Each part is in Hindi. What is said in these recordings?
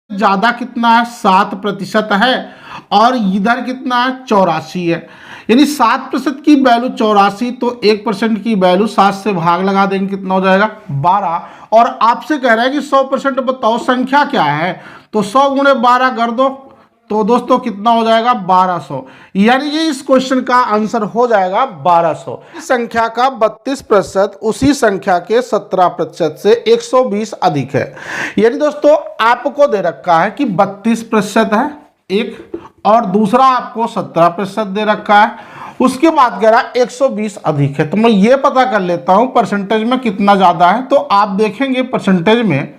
ज्यादा कितना है 7% है और इधर कितना है 84 है। यानी 7% की वैल्यू 84 तो 1% की वैल्यू 7 से भाग लगा देंगे कितना हो जाएगा 12। और आपसे कह रहा है कि 100% बताओ संख्या क्या है, तो 100 गुणे 12 कर दो तो दोस्तों कितना हो जाएगा 1200। यानी कि इस क्वेश्चन का आंसर हो जाएगा 1200। इस संख्या का 32% उसी संख्या के 17% से 120 अधिक है। यानी दोस्तों आपको दे रखा है कि 32% है एक, और दूसरा आपको 17% दे रखा है, उसके बाद कह रहा है 120 अधिक है। तो मैं ये पता कर लेता हूं परसेंटेज में कितना ज्यादा है। तो आप देखेंगे परसेंटेज में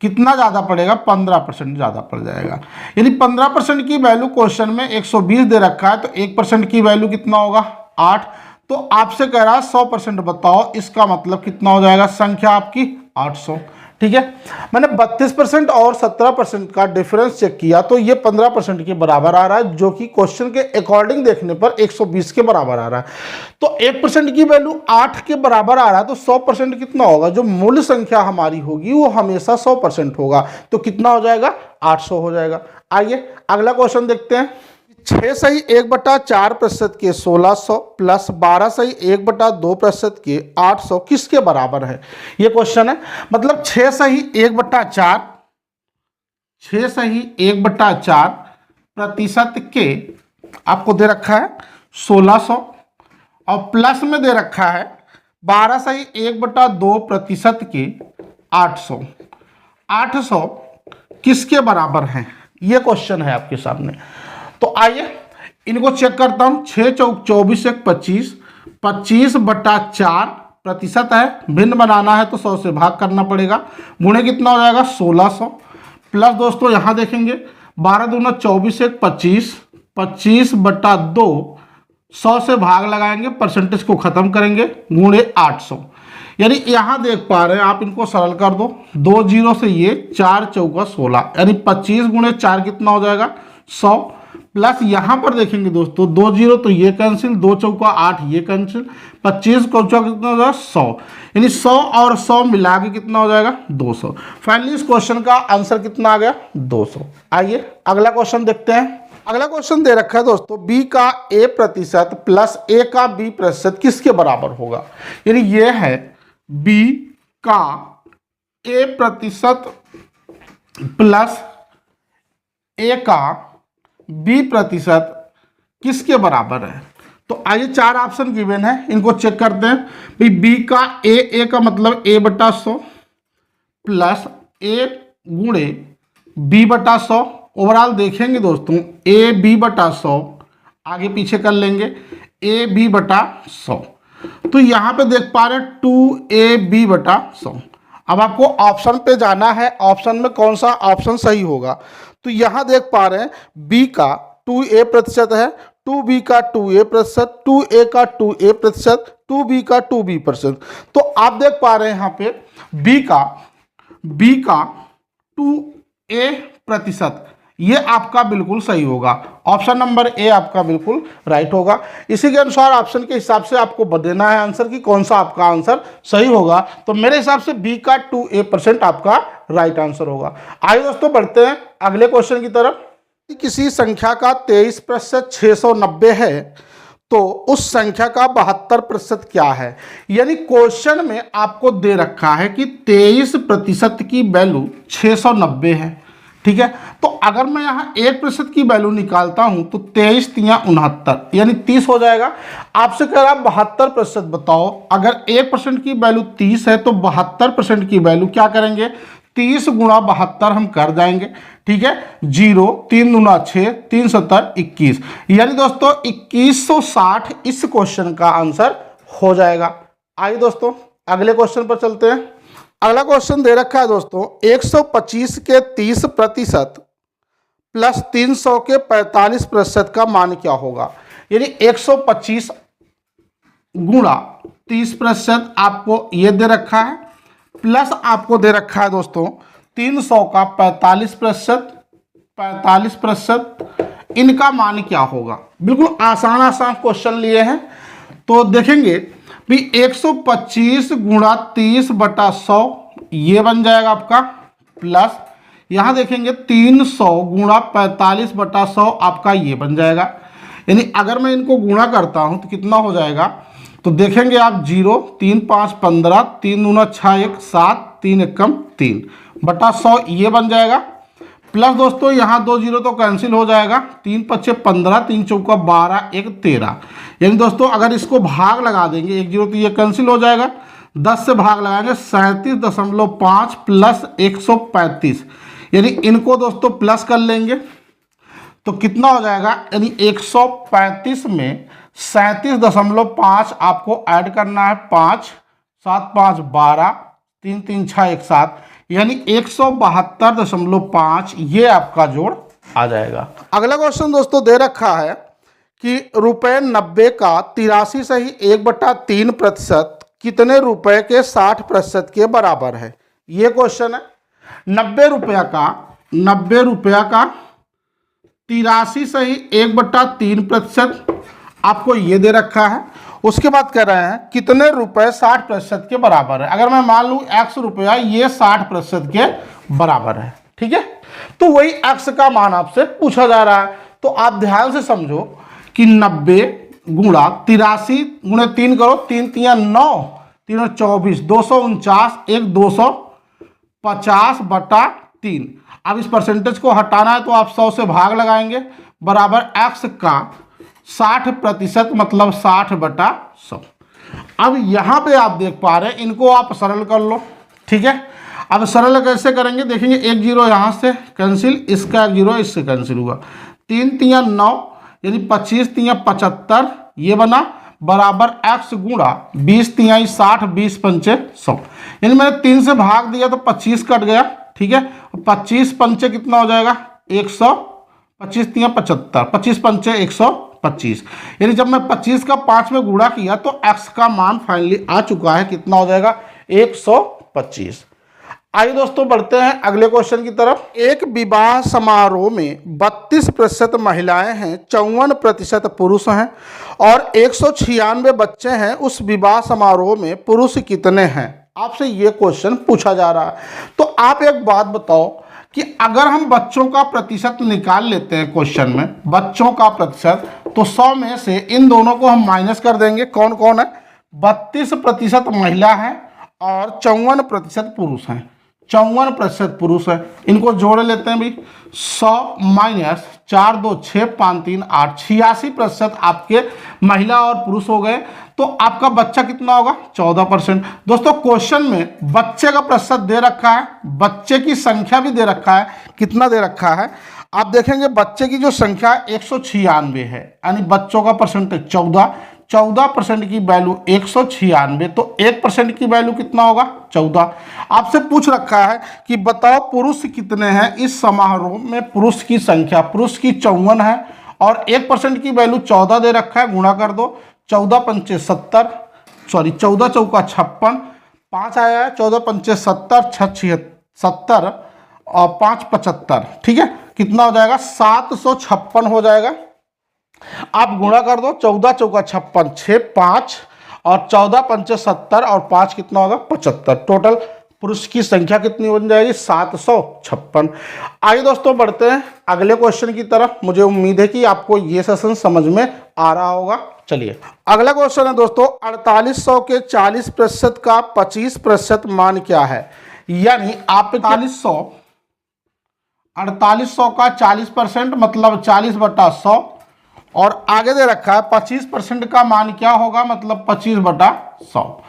कितना ज़्यादा पड़ेगा 15% ज़्यादा पड़ जाएगा। यानी 15% की वैल्यू क्वेश्चन में 120 दे रखा है तो 1% की वैल्यू कितना होगा 8। तो आपसे कह रहा है 100% बताओ, इसका मतलब कितना हो जाएगा संख्या आपकी 800। ठीक है, मैंने 32% और 17% का डिफरेंस चेक किया तो ये 15% के बराबर आ रहा है, जो कि क्वेश्चन के अकॉर्डिंग देखने पर 120 के बराबर आ रहा है। तो 1% की वैल्यू 8 के बराबर आ रहा है तो 100% कितना होगा, जो मूल संख्या हमारी होगी वो हमेशा 100% होगा। तो कितना हो जाएगा 800 हो जाएगा। आइए अगला क्वेश्चन देखते हैं। 6 सही 1/4% के 1600 प्लस 12 सही 1/2% के 800 किसके बराबर है, ये क्वेश्चन है। मतलब 6 सही 1/4, 6 सही 1/4% के आपको दे रखा है 1600 और प्लस में दे रखा है 12 सही 1/2% के 800। 800 किसके बराबर है, ये क्वेश्चन है आपके सामने। तो आइए इनको चेक करता हूं। 6 चौक 24 1 25, 25/4% है, भिन्न बनाना है तो 100 से भाग करना पड़ेगा, गुणे कितना हो जाएगा 1600। प्लस दोस्तों यहां देखेंगे 12 दूना 24 1 25, 25/2, 100 से भाग लगाएंगे, परसेंटेज को खत्म करेंगे, गुणे 800। यानी यहां देख पा रहे हैं आप, इनको सरल कर दो, 2 जीरो से ये 4 चौका 16, यानी 25 गुणे 4 कितना हो जाएगा 100। प्लस यहां पर देखेंगे दोस्तों 2 जीरो तो ये कैंसिल, 2 चौका 8 ये कैंसिल, 25 को चौका कितना हो जाएगा 100। यानी 100 और 100 मिला के कितना हो जाएगा 200। फाइनली इस क्वेश्चन का आंसर कितना आ गया 200। आइए अगला क्वेश्चन देखते हैं। अगला क्वेश्चन दे रखा है दोस्तों, b का a% प्लस a का b% किसके बराबर होगा। यानी ये है b का a% प्लस a का b% किसके बराबर है। तो आइए 4 ऑप्शन गिवन है, इनको चेक करते हैं। भाई b का a का मतलब a/100 प्लस a गुणे b/100। ओवरऑल देखेंगे दोस्तों a b/100 आगे पीछे कर लेंगे a b/100। तो यहां पे देख पा रहे हैं 2a b/100। अब आपको ऑप्शन पे जाना है, ऑप्शन में कौन सा ऑप्शन सही होगा। तो यहां देख पा रहे हैं b का 2a% है, 2b का 2a%, 2a का 2a%, 2b का 2b%। तो आप देख पा रहे हैं यहाँ पे b का 2a%, ये आपका बिल्कुल सही होगा। ऑप्शन नंबर ए आपका बिल्कुल राइट होगा। इसी के अनुसार ऑप्शन के हिसाब से आपको देना है आंसर कि कौन सा आपका आंसर सही होगा। तो मेरे हिसाब से बी का 2a% आपका राइट आंसर होगा। आइए दोस्तों बढ़ते हैं अगले क्वेश्चन की तरफ। किसी संख्या का 23% 690 है तो उस संख्या का 72% क्या है। यानी क्वेश्चन में आपको दे रखा है कि 23% की वैल्यू 690 है। ठीक है, तो अगर मैं यहाँ 1% की वैल्यू निकालता हूं तो 23 तिया 69 यानी 30 हो जाएगा। आपसे कह रहा है 72% बताओ। अगर 1% की वैल्यू 30 है तो 72% की वैल्यू क्या करेंगे 30 गुणा 72 हम कर जाएंगे। ठीक है, 0 3 दूना 6 3 7 21, यानी दोस्तों 2160 इस क्वेश्चन का आंसर हो जाएगा। आइए दोस्तों अगले क्वेश्चन पर चलते हैं। अगला क्वेश्चन दे रखा है दोस्तों, 125 के 30% प्लस 300 के 45% का मान क्या होगा। यानी 125 गुणा 30% आपको ये दे रखा है, प्लस आपको दे रखा है दोस्तों 300 का 45%, इनका मान क्या होगा। बिल्कुल आसान क्वेश्चन लिए हैं। तो देखेंगे भी 125 गुणा 30/100 ये बन जाएगा आपका, प्लस यहाँ देखेंगे 300 गुणा 45/100 आपका ये बन जाएगा। यानी अगर मैं इनको गुणा करता हूँ तो कितना हो जाएगा, तो देखेंगे आप 0, 3 5 15, 3 दूना 6 1 7, 3 एकम 3 बटा 100 ये बन जाएगा। प्लस दोस्तों यहाँ 2 0 तो कैंसिल हो जाएगा, 3 5 15, 3 चौका 12, 1 13। यानी दोस्तों अगर इसको भाग लगा देंगे 1 0 तो ये कैंसिल हो जाएगा, 10 से भाग लगाएंगे 37.5 प्लस 135, यानी इनको दोस्तों प्लस कर लेंगे तो कितना हो जाएगा, यानी 135 में 37.5 आपको ऐड करना है, 5 7 5 12, 3 3 6 1 7, यानी 172.5 ये आपका जोड़ आ जाएगा। अगला क्वेश्चन दोस्तों दे रखा है कि ₹90 का 83 सही 1/3% कितने रुपए के 60% के बराबर है। ये क्वेश्चन है। 90 रुपया का 83 सही 1/3% आपको ये दे रखा है। उसके बाद कह रहे हैं कितने रुपए 60% के बराबर है। अगर मैं मान लूँ x रुपया ये 60% के बराबर है, ठीक है, तो वही x का मान आपसे पूछा जा रहा है। तो आप ध्यान से समझो कि 90 गुणा 83 गुणे 3 करो, 3 3 9, 3 24, 249, 1 250/3। अब इस परसेंटेज को हटाना है तो आप 100 से भाग लगाएंगे, बराबर x का 60% मतलब 60/100। अब यहाँ पे आप देख पा रहे हैं, इनको आप सरल कर लो, ठीक है। अब सरल कैसे करेंगे देखेंगे, 1 0 यहाँ से कैंसिल, इसका 1 0 इससे कैंसिल हुआ, 3 3 9 यानी 25 3 75 ये बना, बराबर x गुणा 20 3 60, 20 5 100। यानी मैंने 3 से भाग दिया तो 25 कट गया, ठीक है, 25 5 कितना हो जाएगा 100, 25 3 75, 25 5 125। यानी जब मैं 25 का 5 में गुणा किया तो x का मान फाइनली आ चुका है, कितना हो जाएगा 125। आइए दोस्तों बढ़ते हैं अगले क्वेश्चन की तरफ। एक विवाह समारोह में 32% महिलाएं हैं, 54% पुरुष हैं और 196 बच्चे हैं। उस विवाह समारोह में पुरुष कितने हैं? आपसे ये क्वेश्चन पूछा जा रहा है। तो आप एक बात बताओ कि अगर हम बच्चों का प्रतिशत निकाल लेते हैं क्वेश्चन में, बच्चों का प्रतिशत, तो 100 में से इन दोनों को हम माइनस कर देंगे। कौन कौन है? 32% महिला है और 54% पुरुष हैं। 54% पुरुष है, इनको जोड़ लेते हैं भाई। 100 माइनस 4 2 6 5 3 8, 86% आपके महिला और पुरुष हो गए। तो आपका बच्चा कितना होगा? 14%। दोस्तों क्वेश्चन में बच्चे का प्रतिशत दे रखा है, बच्चे की संख्या भी दे रखा है। कितना दे रखा है आप देखेंगे, बच्चे की जो संख्या 196 है, यानी बच्चों का परसेंटेज 14% की वैल्यू 196, तो 1% की वैल्यू कितना होगा? 14। आपसे पूछ रखा है कि बताओ पुरुष कितने हैं इस समारोह में। पुरुष की संख्या, पुरुष की 54 है और 1% की वैल्यू 14 दे रखा है। गुणा कर दो, 14 पंचे 70, सॉरी 14 चौका 56, 5 आया है, 14 पंचे 70, 6 70 और 5 75, ठीक है, कितना हो जाएगा? 756 हो जाएगा। आप गुणा कर दो, 14 चौका 56, 6 5 और 14 पंचे 70 और 5 कितना होगा? 75। टोटल पुरुष की संख्या कितनी बन जाएगी? 756। आइए दोस्तों बढ़ते हैं अगले क्वेश्चन की तरफ। मुझे उम्मीद है कि आपको ये सेशन समझ में आ रहा होगा। चलिए अगला क्वेश्चन है दोस्तों, 4800 के 40% का 25% मान क्या है? यानी आप 4800 का 40% मतलब 40/100 और आगे दे रखा है 25% का मान क्या होगा, मतलब 25/100।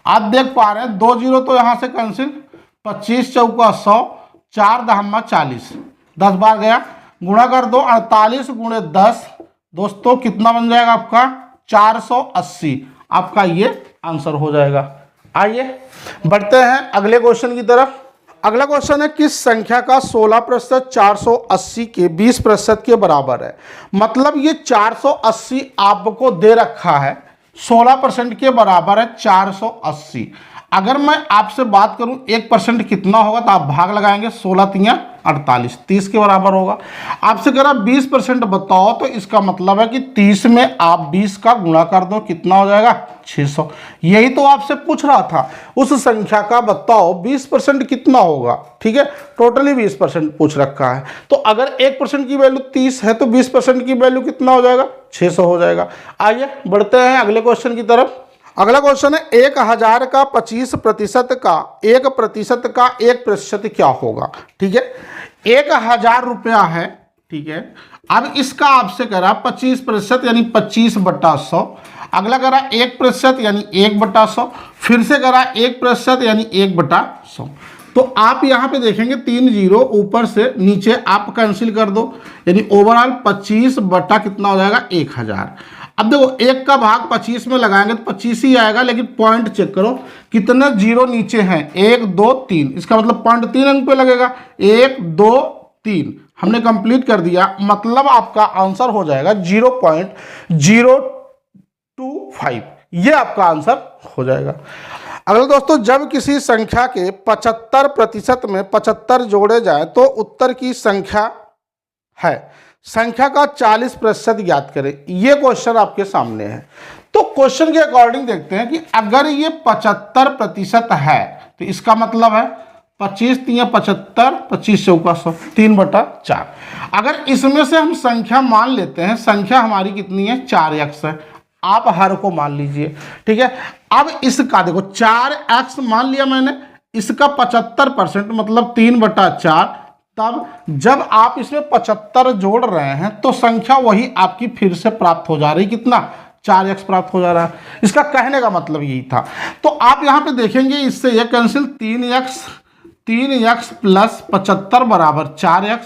आप देख पा रहे हैं 2 0 तो यहाँ से कैंसिल, 25 चौका 100, 4 दहम्मा 40, 10 बार गया। गुणा कर दो, 48 गुणे 10 दोस्तों कितना बन जाएगा आपका? 480। आपका ये आंसर हो जाएगा। आइए बढ़ते हैं अगले क्वेश्चन की तरफ। अगला क्वेश्चन है, किस संख्या का 16% 480 के 20% के बराबर है? मतलब ये 480 आपको दे रखा है, 16% के बराबर है 480। अगर मैं आपसे बात करूं 1% कितना होगा तो आप भाग लगाएंगे, 16 तियां 48, 30 के बराबर होगा। आपसे कह रहा 20% बताओ, तो इसका मतलब है कि 30 में आप 20 का गुणा कर दो, कितना हो जाएगा 600। यही तो आपसे पूछ रहा था, उस संख्या का बताओ 20% कितना होगा। ठीक है, टोटली 20% पूछ रखा है, तो अगर 1% की वैल्यू 30 है तो 20% की वैल्यू कितना हो जाएगा, 600 हो जाएगा। आइए बढ़ते हैं अगले क्वेश्चन की तरफ। अगला क्वेश्चन है 1000 का 25% का 1% का 1% क्या होगा। ठीक है, 1000 रुपया है। ठीक है, अब इसका आपसे करा 25% यानी 25/100, अगला करा 1% यानी 1/100, फिर से करा 1% यानी 1/100। तो आप यहाँ पे देखेंगे 3 जीरो ऊपर से नीचे आप कैंसिल कर दो, यानी ओवरऑल 25 बटा कितना हो जाएगा 1000। अब देखो 1 का भाग 25 में लगाएंगे तो 25 ही आएगा, लेकिन पॉइंट चेक करो कितने जीरो नीचे हैं, 1 2 3, इसका मतलब पॉइंट 3 अंक पे लगेगा। 1 2 3 हमने कंप्लीट कर दिया, मतलब आपका आंसर हो जाएगा 0.025, ये आपका आंसर हो जाएगा। अगला दोस्तों, जब किसी संख्या के 75% में 75 जोड़े जाए तो उत्तर की संख्या है, संख्या का 40% ज्ञात करें। ये क्वेश्चन आपके सामने है। तो क्वेश्चन के अकॉर्डिंग देखते हैं कि अगर ये 75% है तो इसका मतलब है 25 तियां 75, 25 चौका 100, 3/4। अगर इसमें से हम संख्या मान लेते हैं, संख्या हमारी कितनी है 4x है, आप हर को मान लीजिए। ठीक है, अब इसका देखो 4x मान लिया मैंने, इसका 75% मतलब 3/4, तब जब आप इसमें 75 जोड़ रहे हैं तो संख्या वही आपकी फिर से प्राप्त हो जा रही, कितना 4x प्राप्त हो जा रहा है। इसका कहने का मतलब यही था। तो आप यहाँ पे देखेंगे इससे ये कैंसिल, 3x प्लस 75 बराबर 4x,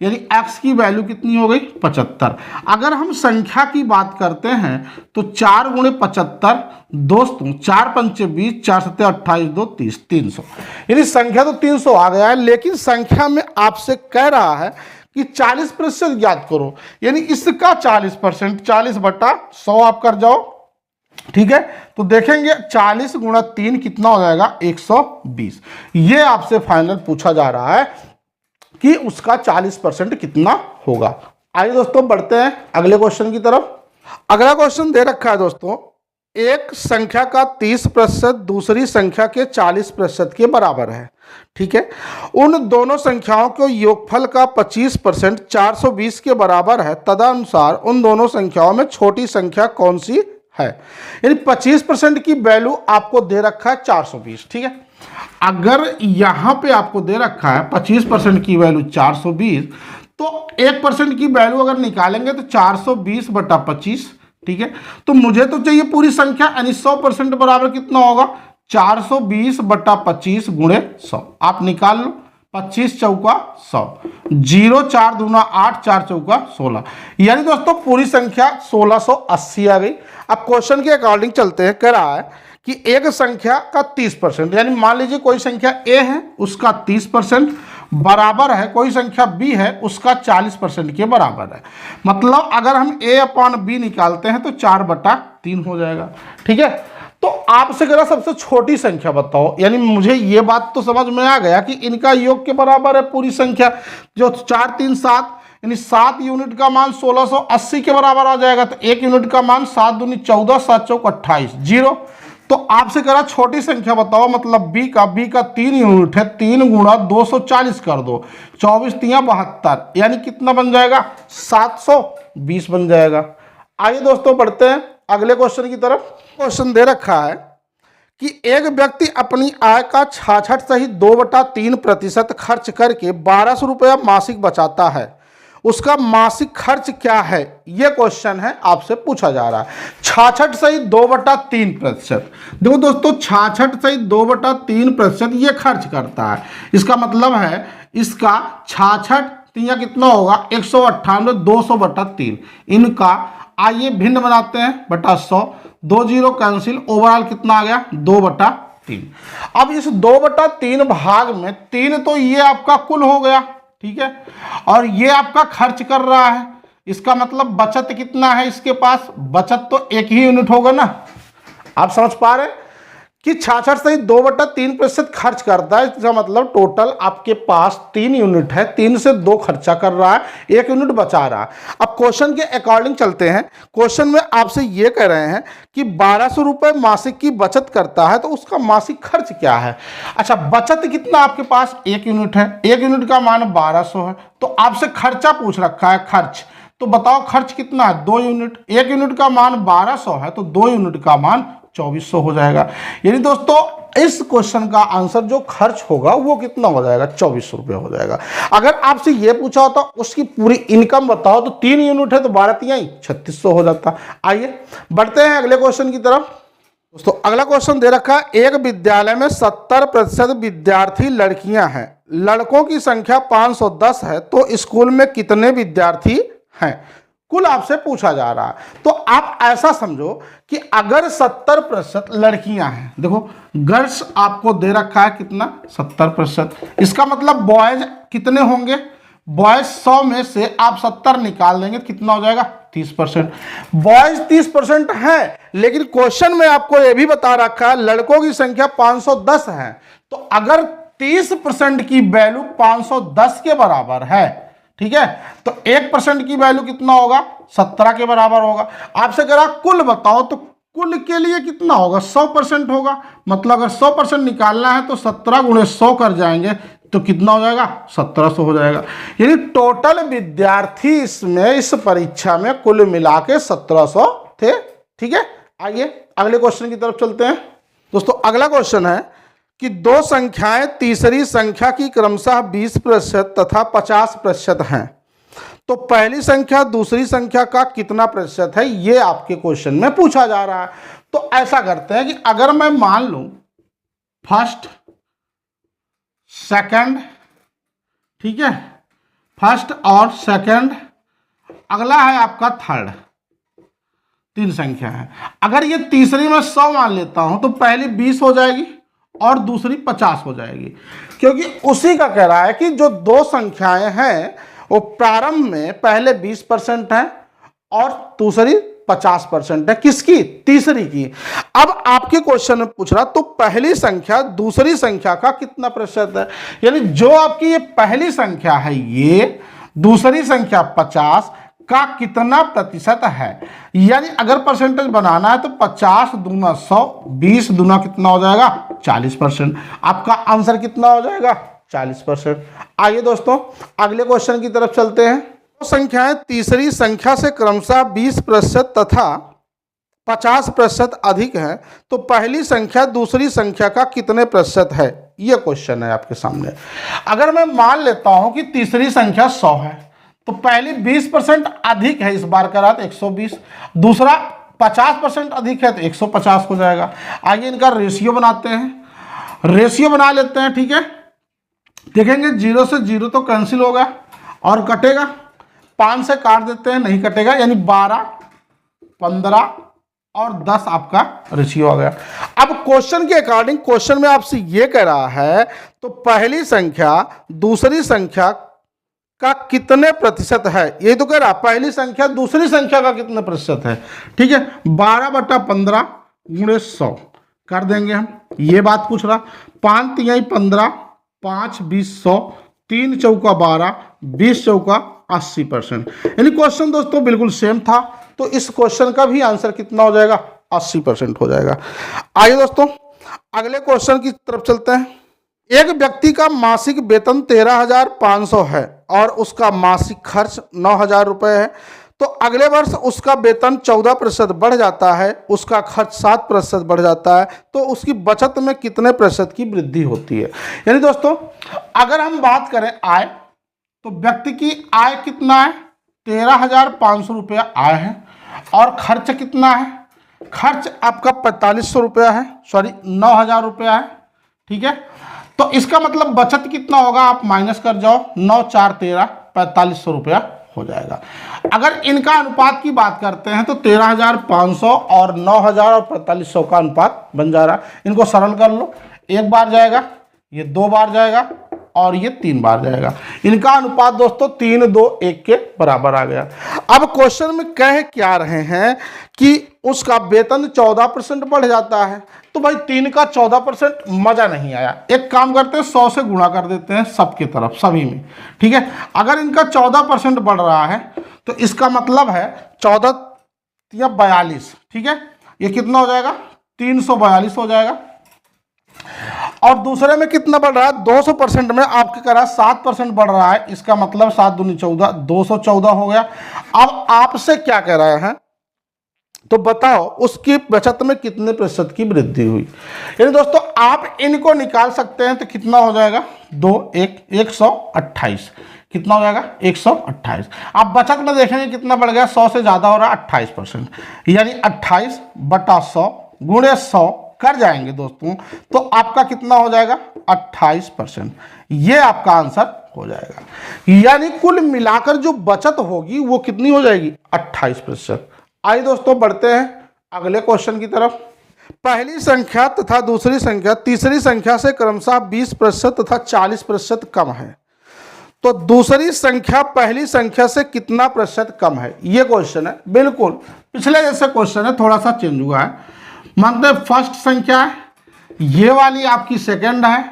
यानी x की वैल्यू कितनी हो गई 75। अगर हम संख्या की बात करते हैं तो 4 गुणे 75 दोस्तों, 4 पंचे 20, 4 सत्ते 28, 2 30, 300, यानी संख्या तो 300 आ गया है, लेकिन संख्या में आपसे कह रहा है कि 40% ज्ञात करो, यानी इसका 40%, 40/100 आप कर जाओ। ठीक है, तो देखेंगे 40 गुणा 3 कितना हो जाएगा 120। ये आपसे फाइनल पूछा जा रहा है कि उसका 40% कितना होगा। आइए दोस्तों बढ़ते हैं अगले क्वेश्चन की तरफ। अगला क्वेश्चन दे रखा है दोस्तों, एक संख्या का 30% दूसरी संख्या के 40% के बराबर है। ठीक है, उन दोनों संख्याओं के योगफल का 25% 420 के बराबर है, तदनुसार उन दोनों संख्याओं में छोटी संख्या कौन सी है। यानी 25% की वैल्यू आपको दे रखा है 420। ठीक है, अगर यहां पे आपको दे रखा है 25% की वैल्यू 420, तो 1% की वैल्यू अगर निकालेंगे तो 420/25। ठीक है, तो मुझे तो चाहिए पूरी संख्या, यानी 100% बराबर कितना होगा 420/25 गुणे 100। आप निकाल लो, 25 चौका 100, 0 4 दूना 8, 4 चौका 16, यानी दोस्तों पूरी संख्या 1680 आ गई। अब क्वेश्चन के अकॉर्डिंग चलते हैं। कह रहा है कि एक संख्या का 30%, यानी मान लीजिए कोई संख्या a है उसका 30% बराबर है कोई संख्या b है उसका 40% के बराबर है। मतलब अगर हम a/b निकालते हैं तो 4/3 हो जाएगा। ठीक है, तो आपसे कह रहा सबसे छोटी संख्या बताओ, यानी मुझे ये बात तो समझ में आ गया कि इनका योग के बराबर है पूरी संख्या, जो 4 3 7, यानी 7 यूनिट का मान 1680 के बराबर आ जाएगा। तो 1 यूनिट का मान 7 दूनी 14, 7 चौक 28, 0। तो आपसे कह रहा छोटी संख्या बताओ, मतलब b का 3 यूनिट है, 3 गुणा 240 कर दो, 24 तियां 72, यानी कितना बन जाएगा 720 बन जाएगा। आइए दोस्तों बढ़ते हैं अगले क्वेश्चन की तरफ। क्वेश्चन दे रखा है कि एक व्यक्ति अपनी आय का 66 सहित 2/3% खर्च करके 1200 रुपया मासिक बचाता है, उसका मासिक खर्च क्या है। यह क्वेश्चन है आपसे पूछा जा रहा है। 66 सहित 2/3%, देखो दोस्तों 66 सहित 2/3% ये खर्च करता है, इसका मतलब है इसका 66 तिया कितना होगा 198, 200/3, इनका आइए भिन्न बनाते हैं बटा 100, 2 जीरो कैंसिल, ओवरऑल कितना आ गया 2/3। अब इस 2/3 भाग में 3 तो ये आपका कुल हो गया। ठीक है, और ये आपका खर्च कर रहा है, इसका मतलब बचत कितना है इसके पास, बचत तो 1 ही यूनिट होगा ना। आप समझ पा रहे हैं कि 66 से 2/3% खर्च करता है। इसका मतलब टोटल आपके पास 3 यूनिट है, 3 से 2 खर्चा कर रहा है, 1 यूनिट बचा रहा है। अब क्वेश्चन के अकॉर्डिंग चलते हैं। क्वेश्चन में आपसे ये कह रहे हैं कि 1200 रुपये मासिक की बचत करता है, तो उसका मासिक खर्च क्या है। अच्छा, बचत कितना आपके पास, 1 यूनिट है, 1 यूनिट का मान 1200 है, तो आपसे खर्चा पूछ रखा है, खर्च। तो बताओ खर्च कितना है, 2 यूनिट, 1 यूनिट का मान 1200 है, तो 2 यूनिट का मान 2400 हो जाएगा। यानी दोस्तों इस क्वेश्चन का आंसर जो खर्च होगा वो कितना हो जाएगा, 2400 रुपये हो जाएगा। अगर आपसे ये पूछा होता उसकी पूरी इनकम बताओ, तो 3 यूनिट है तो 3600 हो जाता। आइए बढ़ते हैं अगले क्वेश्चन की तरफ। दोस्तों अगला क्वेश्चन दे रखा है, एक विद्यालय में 70% विद्यार्थी लड़कियां हैं, लड़कों की संख्या 510 है, तो स्कूल में कितने विद्यार्थी हैं, कुल आपसे पूछा जा रहा है। तो आप ऐसा समझो कि अगर 70% लड़कियां हैं, देखो गर्ल्स आपको दे रखा है कितना, 70%, इसका मतलब बॉयज कितने होंगे, बॉयज 100 में से आप 70 निकाल देंगे, कितना हो जाएगा, 30%। बॉयज 30% है, लेकिन क्वेश्चन में आपको यह भी बता रखा है लड़कों की संख्या 510 है, तो अगर 30% की वैल्यू 510 के बराबर है, ठीक है, तो 1% की वैल्यू कितना होगा, 17 के बराबर होगा। आपसे कह रहा कुल बताओ, तो कुल के लिए कितना होगा, 100% होगा। मतलब अगर 100% निकालना है तो 17 × 100 कर जाएंगे, तो कितना हो जाएगा, 1700 हो जाएगा। यानी टोटल विद्यार्थी इसमें इस परीक्षा में कुल मिला के 1700 थे। ठीक है, आइए अगले क्वेश्चन की तरफ चलते हैं। दोस्तों अगला क्वेश्चन है कि 2 संख्याएं तीसरी संख्या की क्रमशः 20% तथा 50% हैं, तो पहली संख्या दूसरी संख्या का कितना प्रतिशत है, ये आपके क्वेश्चन में पूछा जा रहा है। तो ऐसा करते हैं कि अगर मैं मान लूं फर्स्ट सेकंड, ठीक है, फर्स्ट और सेकंड, अगला है आपका थर्ड, 3 संख्या है। अगर ये तीसरी में 100 मान लेता हूं तो पहली 20 हो जाएगी और दूसरी 50 हो जाएगी, क्योंकि उसी का कह रहा है कि जो 2 संख्याएं हैं वो प्रारंभ में पहले 20% है और दूसरी 50% है, किसकी, तीसरी की। अब आपके क्वेश्चन में पूछ रहा तो पहली संख्या दूसरी संख्या का कितना प्रतिशत है, यानी जो आपकी ये पहली संख्या है ये दूसरी संख्या 50 का कितना प्रतिशत है। यानी अगर परसेंटेज बनाना है तो 50 दूना 100, 20 दूना कितना हो जाएगा, 40%। आपका आंसर कितना हो जाएगा, 40%। आइए दोस्तों अगले क्वेश्चन की तरफ चलते हैं। दो संख्याएं तीसरी संख्या से क्रमशः 20% तथा 50% अधिक है, तो पहली संख्या दूसरी संख्या का कितने प्रतिशत है, यह क्वेश्चन है आपके सामने। अगर मैं मान लेता हूं कि तीसरी संख्या 100 है, तो पहली 20% अधिक है, इस बार का रात 120, दूसरा 50% अधिक है तो 150 हो जाएगा। आइए इनका रेशियो बनाते हैं, रेशियो बना लेते हैं। ठीक है, देखेंगे 0 से 0 तो कैंसिल होगा और कटेगा, 5 से काट देते हैं, नहीं कटेगा, यानी 12, 15 और 10 आपका रेशियो आ गया। अब क्वेश्चन के अकॉर्डिंग क्वेश्चन में आपसे ये कह रहा है तो पहली संख्या दूसरी संख्या का कितने प्रतिशत है, ये तो कह रहा पहली संख्या दूसरी संख्या का कितने प्रतिशत है। ठीक है, 12/15 × 100 कर देंगे हम, ये बात पूछ रहा। 5 तिहाई 15, 5 20 100, 3 चौका 12, 20 चौका 80%। यानी क्वेश्चन दोस्तों बिल्कुल सेम था, तो इस क्वेश्चन का भी आंसर कितना हो जाएगा, 80% हो जाएगा। आइए दोस्तों अगले क्वेश्चन की तरफ चलते हैं। एक व्यक्ति का मासिक वेतन 13,500 है और उसका मासिक खर्च 9,000 रुपये है, तो अगले वर्ष उसका वेतन 14% बढ़ जाता है, उसका खर्च 7% बढ़ जाता है, तो उसकी बचत में कितने प्रतिशत की वृद्धि होती है। यानी दोस्तों अगर हम बात करें आय, तो व्यक्ति की आय कितना है, 13,500 रुपया आय है, और खर्च कितना है, खर्च आपका 4500 रुपया है, सॉरी 9,000 रुपया है। ठीक है, तो इसका मतलब बचत कितना होगा, आप माइनस कर जाओ, 9 4 13, 4500 रुपया हो जाएगा। अगर इनका अनुपात की बात करते हैं तो 13,500 और 9,000 और 4500 का अनुपात बन जा रहा है। इनको सरल कर लो, 1 बार जाएगा, ये 2 बार जाएगा और ये 3 बार जाएगा। इनका अनुपात दोस्तों 3 2 1 के बराबर आ गया। अब क्वेश्चन में कह क्या रहे हैं कि उसका वेतन 14% बढ़ जाता है, तो भाई 3 का 14% मजा नहीं आया। एक काम करते हैं 100 से गुणा कर देते हैं सबकी तरफ, सभी में, ठीक है। अगर इनका 14% बढ़ रहा है तो इसका मतलब है 14 या 42, ठीक है। ये कितना हो जाएगा, 342 हो जाएगा। और दूसरे में कितना बढ़ रहा है, 200% में आपके कह रहा है 7% बढ़ रहा है, इसका मतलब 7 दूनी 14, 214 हो गया। अब आपसे क्या कह रहा है, तो बताओ उसकी बचत में कितने प्रतिशत की वृद्धि हुई। यानी दोस्तों आप इनको निकाल सकते हैं, तो कितना हो जाएगा, 128, कितना हो जाएगा 128। आप बचत में देखेंगे कितना बढ़ गया, 100 से ज्यादा हो रहा है 28%, यानी 28/100 गुणे 100 कर जाएंगे दोस्तों, तो आपका कितना हो जाएगा 28%। ये आपका आंसर हो जाएगा। यानी कुल मिलाकर जो बचत होगी वो कितनी हो जाएगी, 28%। आइए दोस्तों बढ़ते हैं अगले क्वेश्चन की तरफ। पहली संख्या तथा दूसरी संख्या तीसरी संख्या से क्रमशः 20% तथा 40% कम है, तो दूसरी संख्या पहली संख्या से कितना प्रतिशत कम है, ये क्वेश्चन है। बिल्कुल पिछले जैसे क्वेश्चन है, थोड़ा सा चेंज हुआ है। मानते हैं फर्स्ट संख्या है, ये वाली आपकी सेकंड है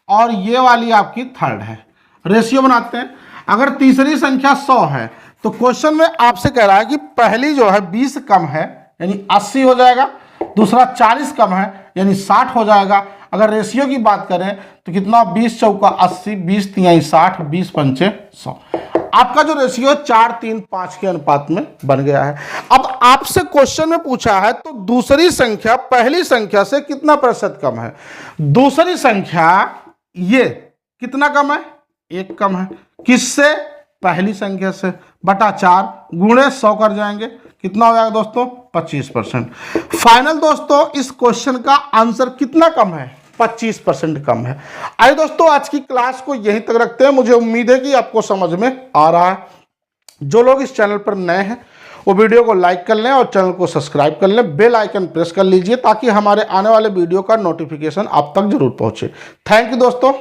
और ये वाली आपकी थर्ड है। रेशियो बनाते हैं। अगर तीसरी संख्या 100 है तो क्वेश्चन में आपसे कह रहा है कि पहली जो है 20 कम है यानी 80 हो जाएगा, दूसरा 40 कम है यानी 60 हो जाएगा। अगर रेशियो की बात करें तो कितना, 20 चौका 80, 20 तिहाई 60, 20 पंचे 100। आपका जो रेशियो 4, 3, 5 के अनुपात में बन गया है। अब आपसे क्वेश्चन में पूछा है तो दूसरी संख्या पहली संख्या से कितना प्रतिशत कम है। दूसरी संख्या ये कितना कम है, 1 कम है, किससे, पहली संख्या से, बटा 4 गुणे 100 कर जाएंगे, कितना हो जाएगा दोस्तों 25%। फाइनल दोस्तों इस क्वेश्चन का आंसर कितना कम है, 25% कम है। आइए दोस्तों आज की क्लास को यहीं तक रखते हैं। मुझे उम्मीद है कि आपको समझ में आ रहा है। जो लोग इस चैनल पर नए हैं वो वीडियो को लाइक कर लें और चैनल को सब्सक्राइब कर लें, बेल आइकन प्रेस कर लीजिए ताकि हमारे आने वाले वीडियो का नोटिफिकेशन आप तक जरूर पहुंचे। थैंक यू दोस्तों।